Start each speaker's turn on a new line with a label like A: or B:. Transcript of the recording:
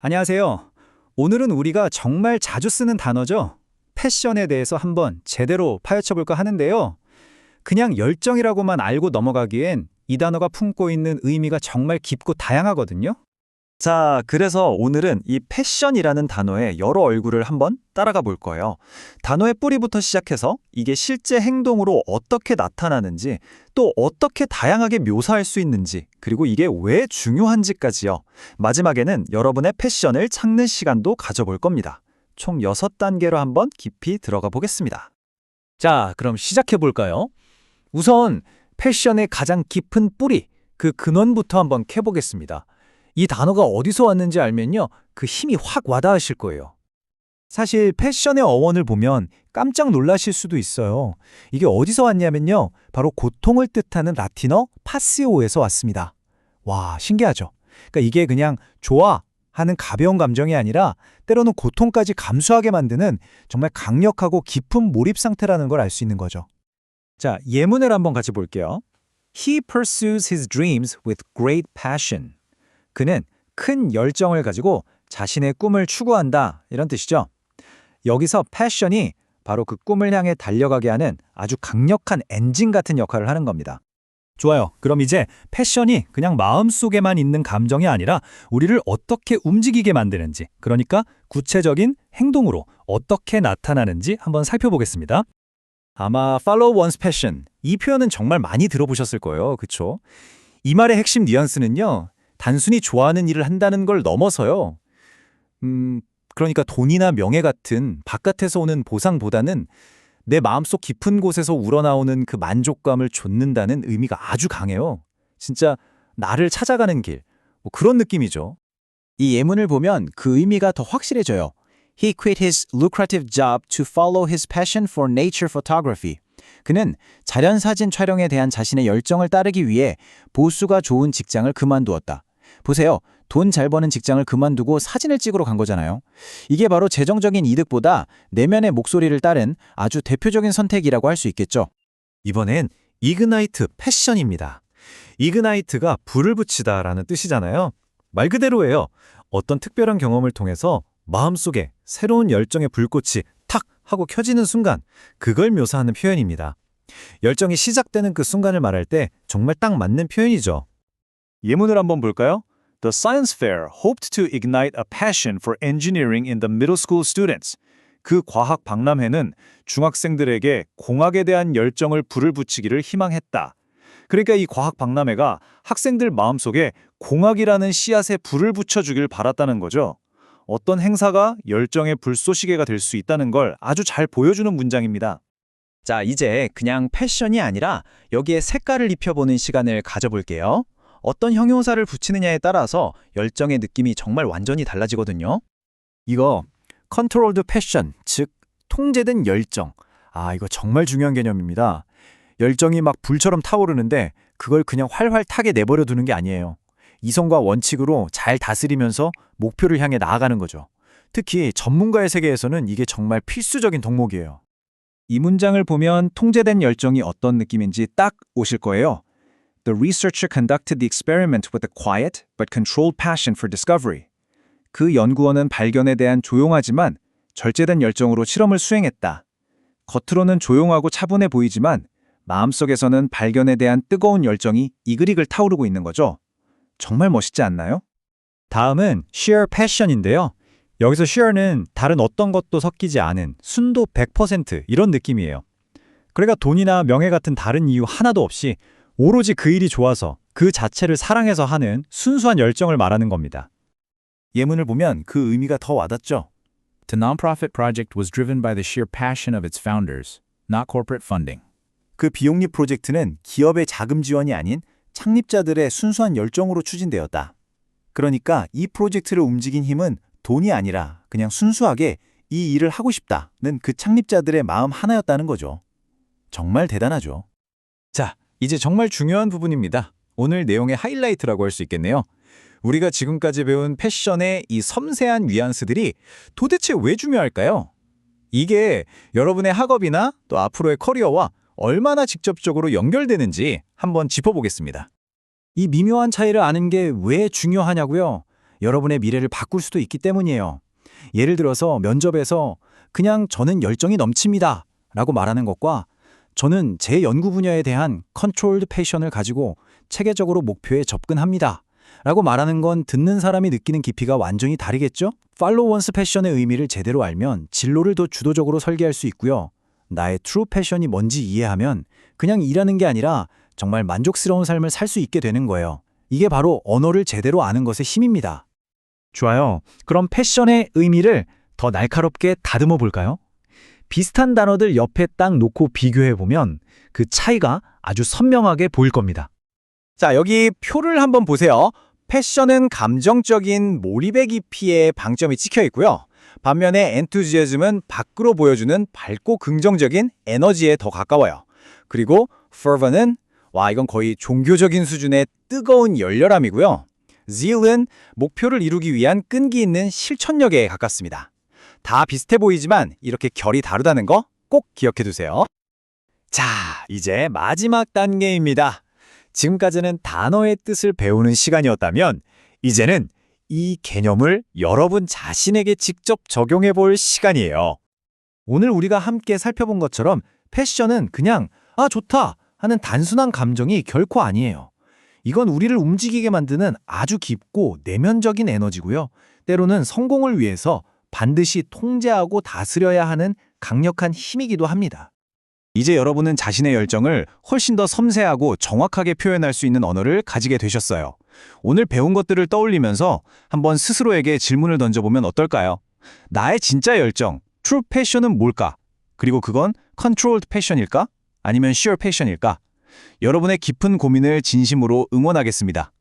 A: 안녕하세요. 오늘은 우리가 정말 자주 쓰는 단어죠. 패션에 대해서 한번 제대로 파헤쳐 볼까 하는데요. 그냥 열정이라고만 알고 넘어가기엔 이 단어가 품고 있는 의미가 정말 깊고 다양하거든요.
B: 자, 그래서 오늘은 이 패션이라는 단어의 여러 얼굴을 한번 따라가 볼 거예요. 단어의 뿌리부터 시작해서 이게 실제 행동으로 어떻게 나타나는지, 또 어떻게 다양하게 묘사할 수 있는지, 그리고 이게 왜 중요한지까지요. 마지막에는 여러분의 패션을 찾는 시간도 가져볼 겁니다. 총 6단계로 한번 깊이 들어가 보겠습니다.
C: 자, 그럼 시작해 볼까요? 우선 패션의 가장 깊은 뿌리, 그 근원부터 한번 캐보겠습니다. 이 단어가 어디서 왔는지 알면요, 그 힘이 확 와닿으실 거예요. 사실 패션의 어원을 보면 깜짝 놀라실 수도 있어요. 이게 어디서 왔냐면요, 바로 고통을 뜻하는 라틴어 파시오에서 왔습니다. 와, 신기하죠? 그러니까 이게 그냥 좋아 하는 가벼운 감정이 아니라 때로는 고통까지 감수하게 만드는 정말 강력하고 깊은 몰입 상태라는 걸 알 수 있는 거죠. 자, 예문을 한번 같이 볼게요. He pursues his dreams with great passion. 그는 큰 열정을 가지고 자신의 꿈을 추구한다, 이런 뜻이죠. 여기서 패션이 바로 그 꿈을 향해 달려가게 하는 아주 강력한 엔진 같은 역할을 하는 겁니다.
A: 좋아요. 그럼 이제 패션이 그냥 마음속에만 있는 감정이 아니라 우리를 어떻게 움직이게 만드는지, 그러니까 구체적인 행동으로 어떻게 나타나는지 한번 살펴보겠습니다. 아마 follow one's passion, 이 표현은 정말 많이 들어보셨을 거예요. 그렇죠? 이 말의 핵심 뉘앙스는요, 단순히 좋아하는 일을 한다는 걸 넘어서요. 그러니까 돈이나 명예 같은 바깥에서 오는 보상보다는 내 마음속 깊은 곳에서 우러나오는 그 만족감을 좇는다는 의미가 아주 강해요. 진짜 나를 찾아가는 길, 뭐 그런 느낌이죠.
C: 이 예문을 보면 그 의미가 더 확실해져요. He quit his lucrative job to follow his passion for nature photography. 그는 자연사진 촬영에 대한 자신의 열정을 따르기 위해 보수가 좋은 직장을 그만두었다. 보세요. 돈 잘 버는 직장을 그만두고 사진을 찍으러 간 거잖아요. 이게 바로 재정적인 이득보다 내면의 목소리를 따른 아주 대표적인 선택이라고 할 수 있겠죠.
B: 이번엔 이그나이트 패션입니다. 이그나이트가 불을 붙이다라는 뜻이잖아요. 말 그대로예요. 어떤 특별한 경험을 통해서 마음속에 새로운 열정의 불꽃이 탁 하고 켜지는 순간, 그걸 묘사하는 표현입니다. 열정이 시작되는 그 순간을 말할 때 정말 딱 맞는 표현이죠. 예문을 한번 볼까요? The science fair hoped to ignite a passion for engineering in the middle school students. 그 과학 박람회는 중학생들에게 공학에 대한 열정을 불을 붙이기를 희망했다. 그러니까 이 과학 박람회가 학생들 마음속에 공학이라는 씨앗에 불을 붙여주길 바랐다는 거죠. 어떤 행사가 열정의 불쏘시개가 될 수 있다는 걸 아주 잘 보여주는 문장입니다.
C: 자, 이제 그냥 패션이 아니라 여기에 색깔을 입혀보는 시간을 가져볼게요. 어떤 형용사를 붙이느냐에 따라서 열정의 느낌이 정말 완전히 달라지거든요.
B: 이거 controlled passion, 즉 통제된 열정. 이거 정말 중요한 개념입니다. 열정이 막 불처럼 타오르는데 그걸 그냥 활활 타게 내버려 두는 게 아니에요. 이성과 원칙으로 잘 다스리면서 목표를 향해 나아가는 거죠. 특히 전문가의 세계에서는 이게 정말 필수적인 덕목이에요.
C: 이 문장을 보면 통제된 열정이 어떤 느낌인지 딱 오실 거예요. The researcher conducted the experiment with a quiet but controlled passion for discovery. 그 연구원은 발견에 대한 조용하지만 절제된 열정으로 실험을 수행했다. 겉으로는 조용하고 차분해 보이지만 마음속에서는 발견에 대한 뜨거운 열정이 이글이글 타오르고 있는 거죠. 정말 멋있지 않나요?
A: 다음은 sheer passion인데요. 여기서 sheer는 다른 어떤 것도 섞이지 않은 순도 100% 이런 느낌이에요. 그러니까 돈이나 명예 같은 다른 이유 하나도 없이 오로지 그 일이 좋아서 그 자체를 사랑해서 하는 순수한 열정을 말하는 겁니다.
B: 예문을 보면 그 의미가 더 와닿죠.
D: The nonprofit project was driven by the sheer passion of its founders, not corporate funding.
B: 그 비용리 프로젝트는 기업의 자금 지원이 아닌 창립자들의 순수한 열정으로 추진되었다. 그러니까 이 프로젝트를 움직인 힘은 돈이 아니라 그냥 순수하게 이 일을 하고 싶다는 그 창립자들의 마음 하나였다는 거죠. 정말 대단하죠.
C: 자, 이제 정말 중요한 부분입니다. 오늘 내용의 하이라이트라고 할 수 있겠네요. 우리가 지금까지 배운 패션의 이 섬세한 뉘앙스들이 도대체 왜 중요할까요? 이게 여러분의 학업이나 또 앞으로의 커리어와 얼마나 직접적으로 연결되는지 한번 짚어보겠습니다.
A: 이 미묘한 차이를 아는 게 왜 중요하냐고요?
C: 여러분의 미래를 바꿀 수도 있기 때문이에요. 예를 들어서 면접에서 그냥 저는 열정이 넘칩니다 라고 말하는 것과 저는 제 연구 분야에 대한 컨트롤드 패션을 가지고 체계적으로 목표에 접근합니다 라고 말하는 건 듣는 사람이 느끼는 깊이가 완전히 다르겠죠? 팔로우 원스 패션의 의미를 제대로 알면 진로를 더 주도적으로 설계할 수 있고요. 나의 트루 패션이 뭔지 이해하면 그냥 일하는 게 아니라 정말 만족스러운 삶을 살 수 있게 되는 거예요. 이게 바로 언어를 제대로 아는 것의 힘입니다. 좋아요. 그럼 패션의 의미를 더 날카롭게 다듬어 볼까요? 비슷한 단어들 옆에 딱 놓고 비교해 보면 그 차이가 아주 선명하게 보일 겁니다. 자, 여기 표를 한번 보세요. 패션은 감정적인 몰입의 깊이에 방점이 찍혀 있고요. 반면에 엔투지애즘은 밖으로 보여주는 밝고 긍정적인 에너지에 더 가까워요. 그리고 fervor는 이건 거의 종교적인 수준의 뜨거운 열렬함이고요. zeal은 목표를 이루기 위한 끈기 있는 실천력에 가깝습니다. 다 비슷해 보이지만 이렇게 결이 다르다는 거 꼭 기억해 두세요. 자, 이제 마지막 단계입니다. 지금까지는 단어의 뜻을 배우는 시간이었다면 이제는 이 개념을 여러분 자신에게 직접 적용해 볼 시간이에요. 오늘 우리가 함께 살펴본 것처럼 패션은 그냥 좋다 하는 단순한 감정이 결코 아니에요. 이건 우리를 움직이게 만드는 아주 깊고 내면적인 에너지고요. 때로는 성공을 위해서 반드시 통제하고 다스려야 하는 강력한 힘이기도 합니다. 이제 여러분은 자신의 열정을 훨씬 더 섬세하고 정확하게 표현할 수 있는 언어를 가지게 되셨어요. 오늘 배운 것들을 떠올리면서 한번 스스로에게 질문을 던져보면 어떨까요? 나의 진짜 열정, true passion은 뭘까? 그리고 그건 controlled passion일까? 아니면 sheer passion일까? 여러분의 깊은 고민을 진심으로 응원하겠습니다.